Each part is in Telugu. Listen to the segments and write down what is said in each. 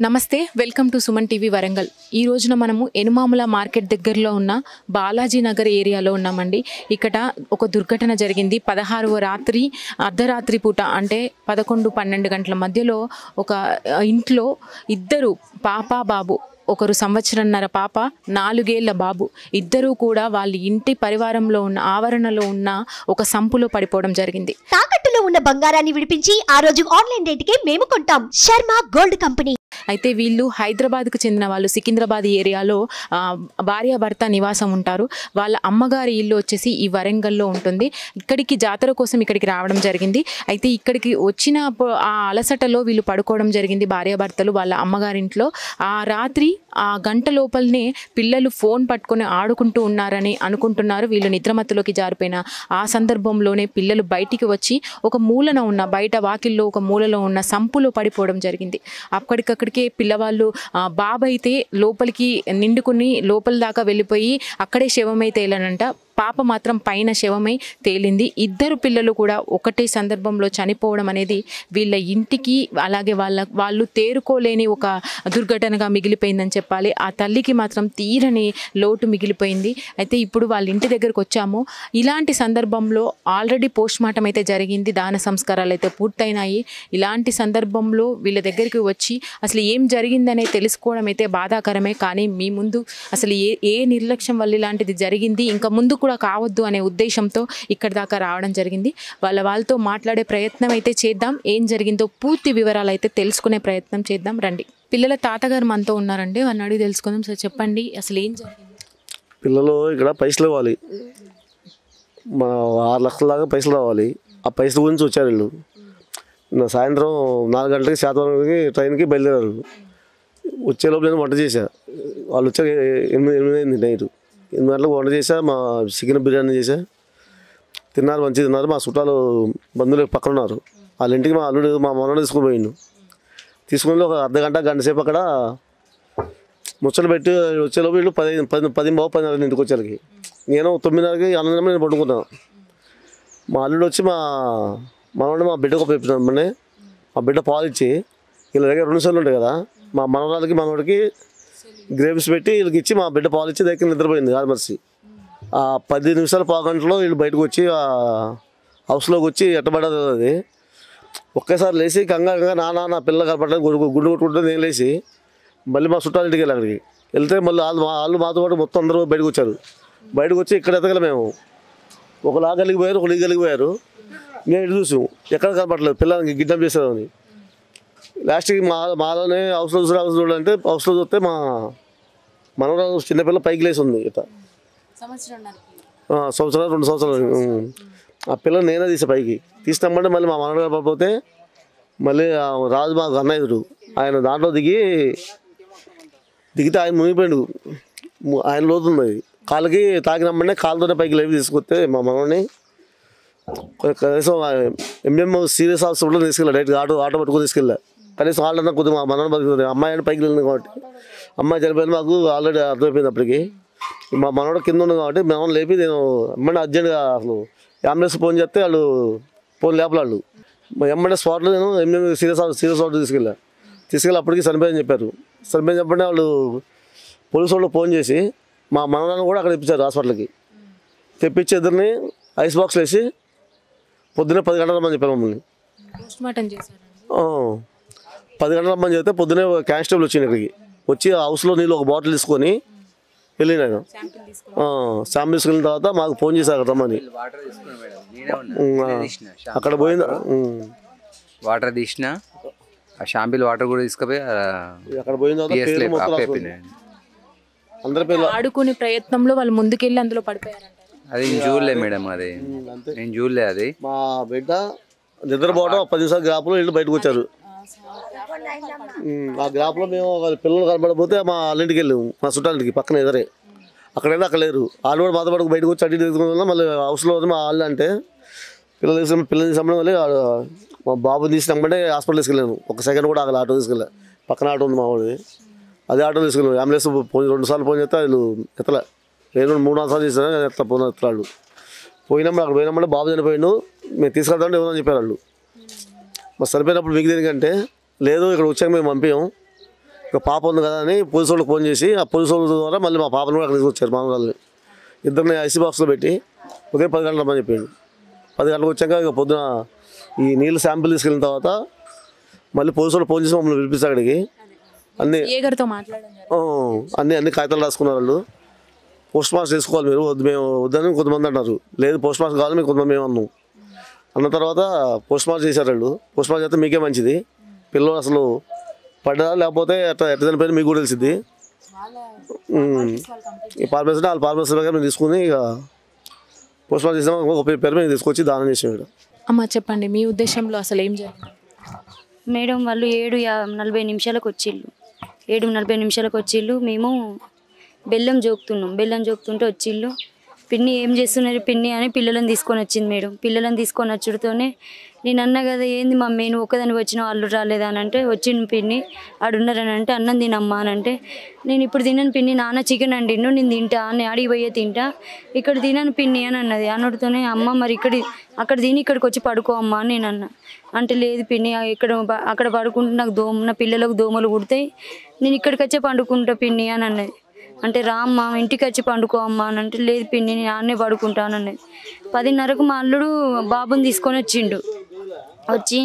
నమస్తే welcome to Suman TV Warangal. ఈ రోజున మనము ఎనుమాముల మార్కెట్ దగ్గరలో ఉన్న బాలాజీ నగర్ ఏరియాలో ఉన్నామండి। ఇక్కడ ఒక దుర్ఘటన జరిగింది। 16వ రాత్రి అర్ధరాత్రి పూట అంటే 11-12 గంటల మధ్యలో ఒక ఇంట్లో ఇద్దరు పాప బాబు, ఒకరు సంవత్సరన్నర పాప, 4 ఏళ్ల బాబు, ఇద్దరూ కూడా వాళ్ళ ఇంటి పరివారంలో ఉన్న ఆవరణలో ఉన్న ఒక సంపులో పడిపోవడం జరిగింది। తాకట్టులో ఉన్న బంగారాన్ని విడిపించి ఆ రోజు ఆన్లైన్ రేటుకే మేము కొంటాం। Sharma gold company. అయితే వీళ్ళు హైదరాబాద్కు చెందిన వాళ్ళు, సికింద్రాబాద్ ఏరియాలో భార్యాభర్త నివాసం ఉంటారు। వాళ్ళ అమ్మగారి ఇల్లు వచ్చేసి ఈ వరంగల్లో ఉంటుంది। ఇక్కడికి జాతర కోసం ఇక్కడికి రావడం జరిగింది। అయితే ఇక్కడికి వచ్చిన ఆ అలసటలో వీళ్ళు పడుకోవడం జరిగింది భార్యాభర్తలు వాళ్ళ అమ్మగారింట్లో। ఆ రాత్రి ఆ గంట లోపలనే పిల్లలు ఫోన్ పట్టుకొని ఆడుకుంటూ ఉన్నారని అనుకుంటున్నారు। వీళ్ళు నిద్రమత్తులోకి జారిపోయిన ఆ సందర్భంలోనే పిల్లలు బయటికి వచ్చి ఒక మూలన ఉన్న బయట వాకిల్లో ఒక మూలలో ఉన్న సంపులో పడిపోవడం జరిగింది। అక్కడికక్కడికే పిల్లవాళ్ళు బాబు అయితే లోపలికి నిండుకుని లోపల దాకా వెళ్ళిపోయి అక్కడే శవమై తేలనంట, పాప మాత్రం పైన శవమై తేలింది। ఇద్దరు పిల్లలు కూడా ఒకటే సందర్భంలో చనిపోవడం అనేది వీళ్ళ ఇంటికి అలాగే వాళ్ళు తేరుకోలేని ఒక దుర్ఘటనగా మిగిలిపోయిందని చెప్పాలి। ఆ తల్లికి మాత్రం తీరని లోటు మిగిలిపోయింది। అయితే ఇప్పుడు వాళ్ళ ఇంటి దగ్గరకు వచ్చాము। ఇలాంటి సందర్భంలో ఆల్రెడీ పోస్ట్మార్టం అయితే జరిగింది, దాన సంస్కారాలు అయితే పూర్తయినాయి। ఇలాంటి సందర్భంలో వీళ్ళ దగ్గరికి వచ్చి అసలు ఏం జరిగిందనే తెలుసుకోవడం అయితే బాధాకరమే, కానీ మీ ముందు అసలు ఏ నిర్లక్ష్యం వల్ల ఇలాంటిది జరిగింది, ఇంకా ముందు కూడా కావద్దు అనే ఉద్దేశంతో ఇక్కడి దాకా రావడం జరిగింది। వాళ్ళతో మాట్లాడే ప్రయత్నం అయితే చేద్దాం, ఏం జరిగిందో పూర్తి వివరాలు అయితే తెలుసుకునే ప్రయత్నం చేద్దాం రండి। పిల్లల తాతగారు మనతో ఉన్నారండి, వాళ్ళని అడిగి తెలుసుకుందాం। సార్ చెప్పండి అసలు ఏం జరిగింది? పిల్లలు ఇక్కడ పైసలు ఇవ్వాలి, మా 6 లక్షల దాకా పైసలు రావాలి, ఆ పైసల గురించి వచ్చారు వీళ్ళు। సాయంత్రం 4 గంటలకి శాతవరంకి ట్రైన్కి బయలుదేరారు। వచ్చేలోపు నేను వంట చేశా, వాళ్ళు వచ్చాక 8 అయింది నైట్। 8 గంటలకు వంట చేశా, మా చికెన్ బిర్యానీ చేశా, తిన్నారు, మంచిగా తిన్నారు। మా చుట్టాలు బంధువులు పక్కన ఉన్నారు, వాళ్ళ ఇంటికి మా అల్లుడు మా మనోడు తీసుకుని పోయిండు। తీసుకుని ఒక గంట సేపు అక్కడ ముచ్చట పెట్టి వచ్చేలోపు వీళ్ళు 10 ఇంటికి వచ్చేసరికి నేను 9:30కి అన్నం నేను పడుకున్నాను। మా అల్లుడు వచ్చి మా మనవాడిని మా బిడ్డకు పెట్టుకున్నామని మా బిడ్డ పాలు ఇచ్చి వీళ్ళ దగ్గర 2 సార్లు ఉంటాయి కదా, మా మనవరాలకి మనవాడికి గ్రేవ్స్ పెట్టి వీళ్ళకి ఇచ్చి మా బిడ్డ పాలు ఇచ్చి దగ్గర నిద్రపోయింది కాదు మనిషి। ఆ 10 నిమిషాలు 10 గంటలో వీళ్ళు బయటకు వచ్చి హౌస్లోకి వచ్చి ఎట్టబడ్డది అది। ఒకేసారి లేచి కంగారు నా పిల్ల కనపడలేదు గుండు కొట్టుకుంటే నేను లేచి మళ్ళీ మా చుట్టాల ఇంటికి వెళ్ళి అక్కడికి వెళ్తే మళ్ళీ వాళ్ళు మాతో పాటు మొత్తం అందరూ బయటకు వచ్చారు। బయటకు వచ్చి ఇక్కడ ఎతగల మేము ఒక లాగలికి పోయారు, ఒక లీగలికి పోయారు। నేను ఇటు చూసాం ఎక్కడ కనపడలేదు, పిల్లలకి గిడ్డంప్ చేసేదాన్ని। లాస్ట్కి మాలోనే హౌస్లో చూడాలంటే హౌస్లో చూస్తే మా మనవరాలు చిన్నపిల్ల పైకి లేసి ఉంది ఇట్లా, సంవత్సరాలు 2 సంవత్సరాలు। ఆ పిల్లలు నేనే తీసా పైకి, తీసినామంటే మళ్ళీ మా మనవడు కనపడిపోతే మళ్ళీ రాజు మాకు అన్నయ్యుడు ఆయన దాంట్లో దిగితే ఆయన మునిగిపోయాడు, ఆయన లోతుంది కాళ్ళకి తాకినమ్మనే కాళ్ళతోనే పైకి లేవి తీసుకొస్తే మా మనవడిని కనీసం ఎంఎం సీరియస్ హాస్పిటల్లో తీసుకెళ్ళా, డైరెక్ట్గా ఆటో పట్టుకొని తీసుకెళ్ళా। కనీసం వాళ్ళన్నా కొద్దిగా మా మనవడు బతుకుతుంది, అమ్మాయి అని పైకి వెళ్ళింది కాబట్టి అమ్మాయి చనిపోయింది మాకు ఆల్రెడీ అర్థమైపోయింది అప్పటికి। మా మనవడు కింద ఉంది కాబట్టి మేము లేపి నేను ఎమ్మంటే అర్జెంట్గా అసలు అంబులెన్స్ ఫోన్ చేస్తే వాళ్ళు ఫోన్ లేపలాళ్ళు ఎమ్మంటే స్పాట్లో నేను ఎంఎం సీరియస్ హాస్పిటల్ తీసుకెళ్ళి అప్పటికి చనిపోయిందని చెప్పారు। చనిపోయింది చెప్పండి వాళ్ళు పోలీసు వాళ్ళు ఫోన్ చేసి మా మనవరాలను కూడా అక్కడ తెప్పించారు హాస్పిటల్కి। తెప్పించి ఇద్దరిని ఐస్ బాక్స్లో వేసి పొద్దున్నే 10 గంటల రమ్మని చెప్పారు మమ్మల్ని। 10 గంటల రమ్మని చెప్తే పొద్దున్నే కానిస్టేబుల్ వచ్చింది ఇక్కడికి, వచ్చి హౌస్లో నీళ్ళు ఒక బాటిల్ తీసుకొని వెళ్ళిన ఆయన శాంపిల్ తీసుకెళ్ళిన తర్వాత మాకు ఫోన్ చేశారు అక్కడ రమ్మని। అక్కడ పోయింది వాటర్ తీసిన ఆ షాంపిల్ వాటర్ కూడా తీసుకుపోయి అక్కడ పోయిన అందరి పేర్లు ఆడుకునే ప్రయత్నంలో వాళ్ళు ముందుకెళ్ళి అందులో పడిపోయారంట। అది చూడలే మేడం, అది నేను చూడలే। అది మా బిడ్డ నిద్రపోవడం 10 నిమిషాలు గ్రాప్లో వీళ్ళు బయటకు వచ్చారు। ఆ గ్రాప్లో మేము పిల్లలు కనబడకపోతే మా వాళ్ళింటికి వెళ్ళాము, మా చుట్టాలింటికి పక్కన ఎదరే, అక్కడ వెళ్ళి అక్కడ లేరు, వాళ్ళు కూడా మాతో పాటు బయటకు వచ్చి అడ్డీ తీసుకున్న మళ్ళీ హౌస్లో మా వాళ్ళు అంటే పిల్లలు తీసామని మళ్ళీ మా బాబు తీసినామంటే హాస్పిటల్ తీసుకెళ్ళాను, ఒక సెకండ్ కూడా ఆగలి, ఆటో తీసుకెళ్ళా, పక్కన ఆటో ఉంది మా వాడిది, అదే ఆటో తీసుకెళ్ళాను। అంబులెన్స్ 2 సార్లు ఫోన్ చేస్తే వాళ్ళు ఎత్తలే, 3-4 సార్లు చేస్తాను ఎట్లా ఫోన్ ఎత్తలాడు। పోయినప్పుడు అక్కడ పోయినామంటే బాబు చనిపోయాడు, మేము తీసుకెళ్తామంటే ఏమన్నా చెప్పారు వాళ్ళు। మరి సరిపోయినప్పుడు మీకు దేనికంటే లేదు ఇక్కడ వచ్చాక మేము పంపించాం, ఇక పాప ఉంది కదా అని పోలీసు వాళ్ళకి ఫోన్ చేసి ఆ పోలీసు వాళ్ళ ద్వారా మళ్ళీ మా పాపను కూడా అక్కడ తీసుకొచ్చారు మా వాళ్ళని. ఇద్దరిని ఐసీ బాక్స్లో పెట్టి ఉదయం 10 గంటల రమ్మని చెప్పాడు. 10 గంటలకు వచ్చాక ఇక పొద్దున ఈ నీళ్ళు శాంపిల్ తీసుకెళ్ళిన తర్వాత మళ్ళీ పోలీసు వాళ్ళు ఫోన్ చేసి మమ్మల్ని పిలిపిస్తారు అక్కడికి. అన్ని కాగితాలు రాసుకున్నారు వాళ్ళు. పోస్ట్ మాస్టర్ చేసుకోవాలి మీరు, వద్దు మేము వద్దని కొంతమంది అంటారు. లేదు పోస్ట్ మాస్టర్ కావాలి మీకు కొంతమంది మేము అన్నాం. అన్న తర్వాత పోస్ట్ మాస్టర్ చేశారు వాళ్ళు. పోస్ట్ మాస్టర్ చేస్తే మీకే మంచిది, పిల్లలు అసలు పడ్డా లేకపోతే ఎట్లా చనిపోయినా మీకు కూడా తెలిసింది. ఈ పర్మిషన్ వాళ్ళ పర్మిషన్ మేము తీసుకుని ఇక పోస్ట్ మాస్టర్ చేసాం. ఒక పేరు మేము తీసుకొచ్చి దానం చేసాం. అమ్మ చెప్పండి, మీ ఉద్దేశంలో అసలు ఏం జరిగింది? మేడం వాళ్ళు 7:40 నిమిషాలకు వచ్చిళ్ళు. 7:40 వచ్చిళ్ళు. మేము బెల్లం జోకుతుంటే వచ్చిళ్ళు. పిన్ని ఏం చేస్తున్నారు పిన్ని అని పిల్లలను తీసుకొని వచ్చింది మేడం. పిల్లలను తీసుకొని వచ్చుడుతోనే నేను అన్నా కదా, ఏంది మమ్మీ నువ్వు ఒక్కదాన్ని వచ్చినావు, అల్లు రాలేదా అని అంటే, వచ్చిండు పిన్ని ఆడున్నారని అంటే, అన్నం తినమ్మా అని అంటే, నేను ఇప్పుడు తినను పిన్ని, నాన్న చికెన్ అండిండు నేను తింటా అని ఆడికి పోయే తింటా, ఇక్కడ తినను పిన్ని అని అన్నది. అన్నడితోనే అమ్మ మరి అక్కడ తిని ఇక్కడికి వచ్చి పడుకో అమ్మ అని నేను అన్నా. అంటే లేదు పిన్ని అక్కడ పడుకుంటే నాకు నా పిల్లలకు దోమలు కుడతాయి, నేను ఇక్కడికి వచ్చే పండుకుంటా పిన్ని అని అన్నది. అంటే రామ్మ ఇంటికి వచ్చి పండుకో అమ్మ అని అంటే, లేదు పిన్ని నేను ఆడనే పడుకుంటాను అన్నది. 10:30కు మా అల్లుడు బాబుని తీసుకొని వచ్చిండు. వచ్చి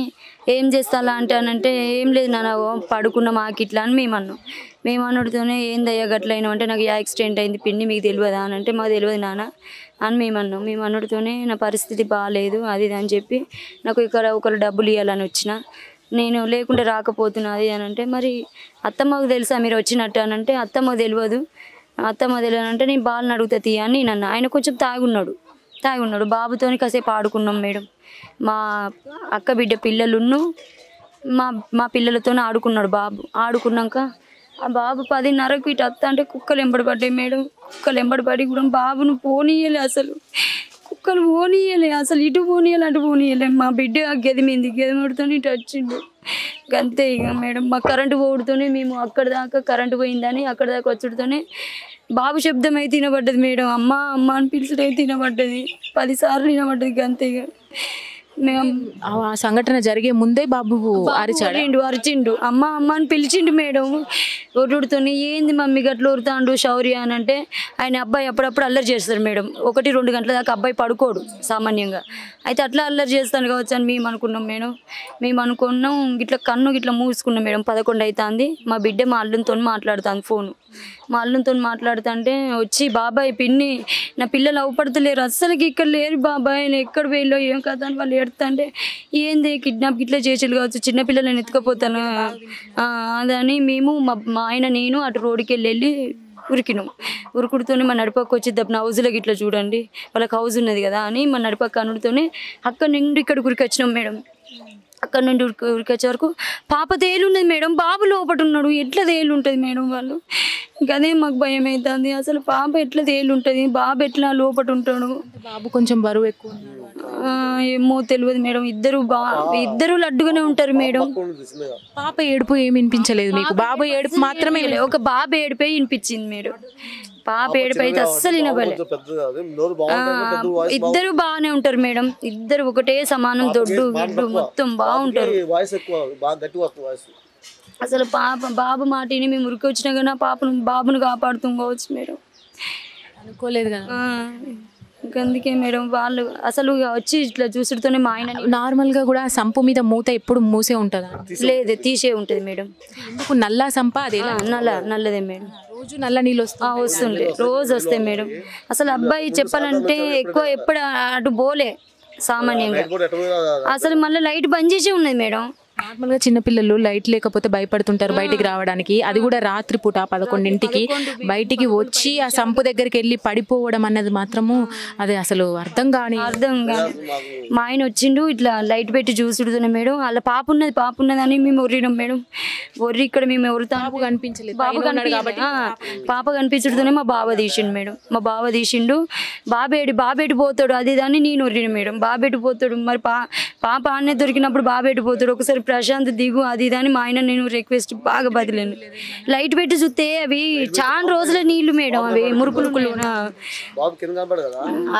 ఏం చేస్తాలా అంటే ఏం లేదు నాన్న పడుకున్న మాకు ఇట్లా అని మేము అన్నడితోనే ఏందయ్యా గట్లయినా అంటే, నాకు యాక్సిడెంట్ అయింది పిన్ని మీకు తెలియదా అని అంటే, మాకు తెలియదు నాన్న అని మేము అన్నడితోనే నా పరిస్థితి బాగాలేదు అది అని చెప్పి, నాకు ఇక్కడ ఒకరు డబ్బులు ఇవ్వాలని వచ్చిన, నేను లేకుండా రాకపోతున్నది అని అంటే, మరి అత్తమ్మకు తెలుసా మీరు వచ్చినట్టు అని అంటే, అత్తమ్మకు తెలియదు అంటే, నేను బాల్ని అడుగుతా తీయ అని నేను అన్నా. ఆయన కొంచెం తాగున్నాడు. బాబుతోని కాసేపు ఆడుకున్నాం మేడం. మా అక్క బిడ్డ పిల్లలున్ను మా పిల్లలతో ఆడుకున్నాడు బాబు. ఆడుకున్నాక ఆ బాబు 10:30కు ఇటు అత్త అంటే కుక్కలు ఎంబడబడ్డాయి మేడం. కుక్కలు ఎంబడబడి కూడా బాబును పోనీయలే, అసలు కుక్కలు పోనీయలే, అసలు ఇటు పోనీయాలి అటు పోనీయలే. మా బిడ్డ గది ముడితో ఇటు వచ్చిండు అంతే. ఇక మేడం మా కరెంటు పోవడంతోనే మేము అక్కడ దాకా కరెంటు పోయిందని అక్కడ దాకా వచ్చుడితోనే బాబు శబ్దం అయితే తినబడ్డది మేడం. అమ్మ అమ్మ అని పిలుచుడు అయితే తినబడ్డది, 10 సార్లు వినబడ్డది అంతే. ఇక మేము ఆ సంఘటన జరిగే ముందే బాబు అరిచిండు అమ్మ అమ్మ అని పిలిచిండు మేడం. ఒడ్డుతోని ఏంది మమ్మీ గట్ల ఊరుతాండు శౌర్య అని అంటే, ఆయన అబ్బాయి అప్పుడప్పుడు అల్లరి చేస్తారు మేడం. 1-2 గంటల దాకా అబ్బాయి పడుకోడు సామాన్యంగా. అయితే అట్లా అల్లరి చేస్తాను కావచ్చు అని మేము అనుకున్నాం మేడం. ఇట్లా కన్ను ఇట్లా మూసుకున్నాం మేడం. 11 అవుతుంది. మా బిడ్డ మా అల్లునితో మాట్లాడుతుంది ఫోను. మా అల్లునితో మాట్లాడుతుంటే వచ్చి, బాబాయ్ పిన్ని నా పిల్లలు అవపడతలేరు అస్సలకి, ఇక్కడ లేరు బాబాయ్, నేను ఎక్కడ పోయిలో ఏం కదా అని వాళ్ళు ఎడుతుంటే, ఏంది కిడ్నాప్ ఇట్లా చేసేది కావచ్చు, చిన్నపిల్లలను ఎత్తుకపోతాను అదని మేము మా ఆయన నేను అటు రోడ్డుకి వెళ్ళి ఉరికినాం. ఉరుకుడుతోనే మా నడిపక్క వచ్చి దప్పన హౌజ్లోకి ఇట్లా చూడండి వాళ్ళకి హౌజ్ ఉన్నది కదా అని మా నడిపక్క అనుడితోనే అక్కడ నుండి ఇక్కడ ఉరికొచ్చినాం మేడం. అక్కడ నుండి ఉరికొచ్చే వరకు పాప తేలున్నది మేడం, బాబు లోపట ఉన్నాడు. ఎట్లా తేలుంటుంది మేడం వాళ్ళు? అదే మాకు భయం అవుతుంది. అసలు పాప ఎట్లా తేలుంటుంది, బాబు ఎట్లా లోపట ఉంటాడు? బాబు కొంచెం బరువు ఎక్కువ ఏమో తెలియదు మేడం. ఇద్దరు లడ్డుగానే ఉంటారు మేడం. పాప ఏడుపు ఏమి వినిపించలేదు మీకు? బాబు ఏడుపు మాత్రమే, ఒక బాబు ఏడుపై వినిపించింది మేడం. పాప ఏడుపు అయితే అస్సలు వినబలే. ఇద్దరు బాగానే ఉంటారు మేడం. ఇద్దరు ఒకటే సమానం, దొడ్డు గిడ్డు మొత్తం బాగుంటారు. అసలు బాబు మాటిని మేము ఉరికి వచ్చినా కానీ బాబును కాపాడుతూ కావచ్చు మేడం. అనుకోలేదు కదా. అందుకే మేడం వాళ్ళు అసలు వచ్చి ఇట్లా చూసుడుతోనే మా ఆయన నార్మల్గా కూడా సంపు మీద మూత ఎప్పుడు మూసే ఉంటుందా? లేదు, తీసే ఉంటుంది మేడం. ఎందుకు నల్ల సంప? అదే నల్లదే మేడం. రోజు నల్ల నీళ్ళు వస్తుండే, రోజు వస్తాయి మేడం. అసలు అబ్బాయి చెప్పాలంటే ఎక్కువ ఎప్పుడు అటు పోలే సామాన్యంగా. అసలు మళ్ళీ లైట్ బంద్ చేసి ఉన్నది మేడం. నార్మల్గా చిన్నపిల్లలు లైట్ లేకపోతే భయపడుతుంటారు బయటికి రావడానికి. అది కూడా రాత్రిపూట 11ంటికి బయటికి వచ్చి ఆ సంపు దగ్గరికి వెళ్ళి పడిపోవడం అన్నది మాత్రము అది అసలు అర్థం కాని. మా ఆయన వచ్చిండు ఇట్లా లైట్ పెట్టి చూసుడుతోనే మేడం వాళ్ళ పాప ఉన్నది అని మేము ఒర్రినాం మేడం. ఒర్రి ఇక్కడ మేము ఎవరుతాం కనిపించలేదు. పాప కనిపించడుతోనే మా బావ తీసిండు మేడం. మా బావ తీసిండు. బాబేటి పోతాడు అది దాన్ని నేను ఒర్రిన మేడం. బాబేటి పోతాడు మరి పాప ఆడనే దొరికినప్పుడు బాబేటి పోతాడు. ఒకసారి ప్రశాంత్ దిగు అది ఇదని మా ఆయన నేను రిక్వెస్ట్ బాగా బదిలేను. లైట్ పెట్టి చూస్తే అవి చాలా రోజుల నీళ్లు మేడం, అవి మురుకులు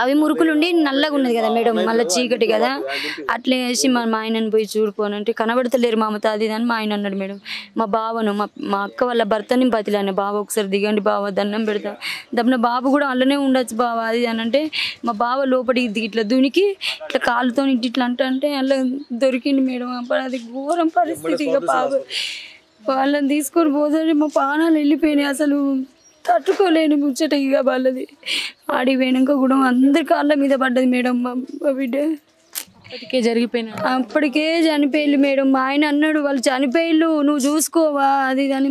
అవి మురుకులు ఉండి నల్లగా ఉన్నది కదా మేడం, మళ్ళీ చీకటి కదా. అట్లే వేసి మా ఆయనను పోయి చూడుకోనంటే కనబడతలేరు మమత అది ఇదని మా ఆయన అన్నాడు మేడం. మా బావను మా అక్క వాళ్ళ భర్తని బతిలాను, బావ ఒకసారి దిగండి బావ దండం పెడతా, దబ్బన బాబు కూడా అందులోనే ఉండొచ్చు బావ అది అని అంటే మా బావ లోపలికి ఇట్లా దునికి ఇట్లా కాలుతో ఇట్లా అంటే అలా దొరికింది మేడం. అప్పుడు అది ఘోరం పరిస్థితి. ఇక బాబు వాళ్ళని తీసుకొని పోతే మా ప్రాణాలు వెళ్ళిపోయినాయి, అసలు తట్టుకోలేని ముచ్చట. ఇక వాళ్ళది ఆడికి పోయినాక కూడా అందరి కాళ్ళ మీద పడ్డది మేడం. మా బిడ్డ అప్పటికే చనిపోయిల్లు మేడం. మా ఆయన అన్నాడు వాళ్ళు చనిపోయిల్లు నువ్వు చూసుకోవా అది అని.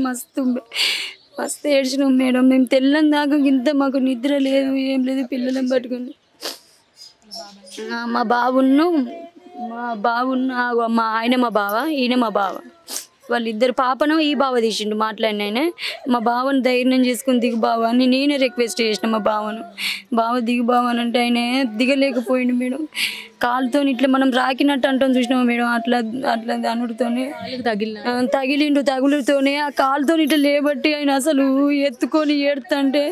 మస్తు ఏడ్చినాం మేడం. మేము తెల్లని దాకా ఇంత మాకు నిద్ర లేదు ఏం లేదు, పిల్లలను పట్టుకుని. మా బావును మా ఆయన మా బావ, ఈయన మా బావ, వాళ్ళిద్దరు పాపను ఈ బావ తీసిండు మాట్లాడినాయనే. మా బావను ధైర్యం చేసుకుని దిగు బావ అని నేనే రిక్వెస్ట్ చేసిన మా బావను. బావ దిగు బావ అని అంటే ఆయన దిగలేకపోయిండు మేడం. కాలుతో ఇట్లా మనం రాకినట్టు అంటాం చూసినామా మేడం, అట్లా అనుడితోనే తగిలిండు. తగులుతోనే ఆ కాలుతో ఇట్లా లేబట్టి ఆయన అసలు ఎత్తుకొని ఏడుతుంటే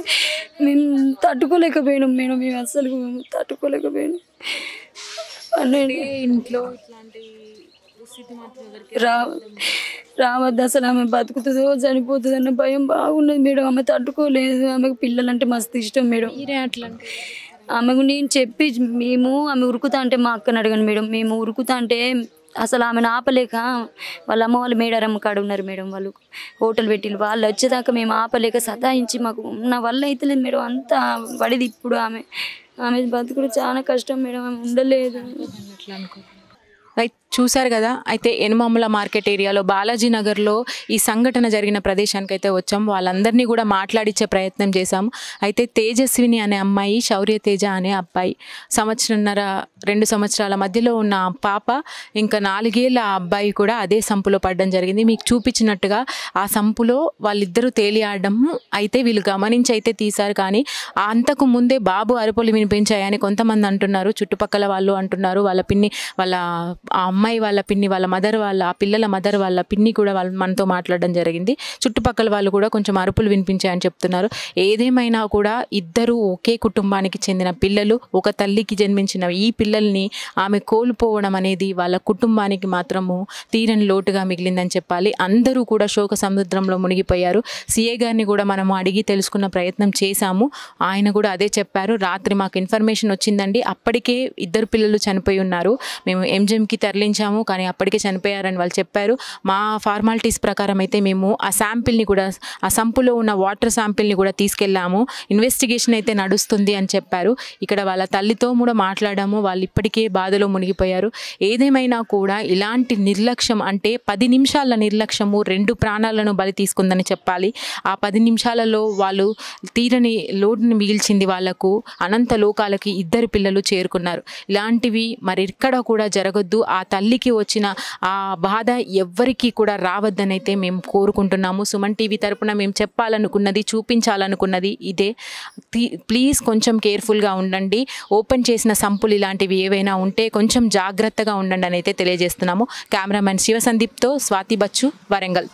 మేము తట్టుకోలేకపోయినాం మేడం. మేము అసలు తట్టుకోలేకపోయినాం. ఇంట్లో రావద్దు అసలు, ఆమె బతుకుతుందో చనిపోతుందో అన్న భయం బాగున్నది మేడం. ఆమె తట్టుకోలేదు. ఆమెకు పిల్లలంటే మస్తు ఇష్టం మేడం. ఆమెకు నేను చెప్పి ఆమె ఉరుకుతా అంటే మా అక్కని అడగను మేడం. మేము ఉరుకుతా అంటే అసలు ఆమెను ఆపలేక వాళ్ళ అమ్మ వాళ్ళు మేడారమ్మ కాడ ఉన్నారు మేడం, వాళ్ళు హోటల్ పెట్టిళ్ళు. వాళ్ళు వచ్చేదాకా మేము ఆపలేక సతాయించి మాకు నా వల్ల అయితే లేదు మేడం. అంతా పడిది ఇప్పుడు ఆమె బతుకుడు చాలా కష్టం మేడం. ఆమె ఉండలేదు. రైట్, చూశారు కదా. అయితే ఎనుమమ్మల మార్కెట్ ఏరియాలో బాలాజీ నగర్లో ఈ సంఘటన జరిగిన ప్రదేశానికి అయితే వచ్చాం. వాళ్ళందరినీ కూడా మాట్లాడించే ప్రయత్నం చేశాము. అయితే తేజస్విని అనే అమ్మాయి, శౌర్య తేజ అనే అబ్బాయి, 1.5-2 సంవత్సరాల మధ్యలో ఉన్న పాప, ఇంకా 4 ఏళ్ళ అబ్బాయి కూడా అదే సంపులో పడడం జరిగింది. మీకు చూపించినట్టుగా ఆ సంపులో వాళ్ళిద్దరూ తేలియాడడం అయితే వీళ్ళు గమనించి అయితే తీశారు. కానీ అంతకు ముందే బాబు అరుపులు వినిపించాయని కొంతమంది అంటున్నారు, చుట్టుపక్కల వాళ్ళు అంటున్నారు. వాళ్ళ పిన్ని, వాళ్ళ అమ్మాయి వాళ్ళ పిన్ని, వాళ్ళ మదర్ వాళ్ళ ఆ పిల్లల మదర్ వాళ్ళ పిన్ని కూడా వాళ్ళు మనతో మాట్లాడడం జరిగింది. చుట్టుపక్కల వాళ్ళు కూడా కొంచెం అరుపులు వినిపించాయని చెప్తున్నారు. ఏదేమైనా కూడా ఇద్దరు ఒకే కుటుంబానికి చెందిన పిల్లలు, ఒక తల్లికి జన్మించిన ఈ పిల్లల్ని ఆమె కోల్పోవడం అనేది వాళ్ళ కుటుంబానికి మాత్రము తీరని లోటుగా మిగిలిందని చెప్పాలి. అందరూ కూడా శోక సముద్రంలో మునిగిపోయారు. సిఏ గారిని కూడా మనము అడిగి తెలుసుకున్న ప్రయత్నం చేశాము. ఆయన కూడా అదే చెప్పారు. రాత్రి మాకు ఇన్ఫర్మేషన్ వచ్చిందండి, అప్పటికే 2 పిల్లలు చనిపోయి ఉన్నారు, మేము ఎంజిఎంకి తరలించాము, కానీ అప్పటికే చనిపోయారని వాళ్ళు చెప్పారు. మా ఫార్మాలిటీస్ ప్రకారం అయితే మేము ఆ శాంపిల్ని కూడా, ఆ సంపులో ఉన్న వాటర్ శాంపిల్ని కూడా తీసుకెళ్ళాము. ఇన్వెస్టిగేషన్ అయితే నడుస్తుంది అని చెప్పారు. ఇక్కడ వాళ్ళ తల్లితో కూడా మాట్లాడాము. వాళ్ళు ఇప్పటికే బాధలో మునిగిపోయారు. ఏదేమైనా కూడా ఇలాంటి నిర్లక్ష్యం, అంటే 10 నిమిషాల నిర్లక్ష్యము 2 ప్రాణాలను బలి తీసుకుందని చెప్పాలి. ఆ 10 నిమిషాలలో వాళ్ళు తీరని లోటుని మిగిల్చింది. వాళ్లకు అనంత లోకాలకి 2 పిల్లలు చేరుకున్నారు. ఇలాంటివి మరి ఎక్కడ కూడా జరగొద్దు. ఆ తల్లికి వచ్చిన ఆ బాధ ఎవ్వరికీ కూడా రావద్దనైతే మేము కోరుకుంటున్నాము. సుమన్ టీవీ తరపున మేము చెప్పాలనుకున్నది, చూపించాలనుకున్నది ఇదే. ప్లీజ్ కొంచెం కేర్ఫుల్గా ఉండండి. ఓపెన్ చేసిన సంపులు ఇలాంటివి ఏవైనా ఉంటే కొంచెం జాగ్రత్తగా ఉండండి అని అయితే తెలియజేస్తున్నాము. కెమెరామెన్ శివ సందీప్తో స్వాతి బచ్చు, వరంగల్.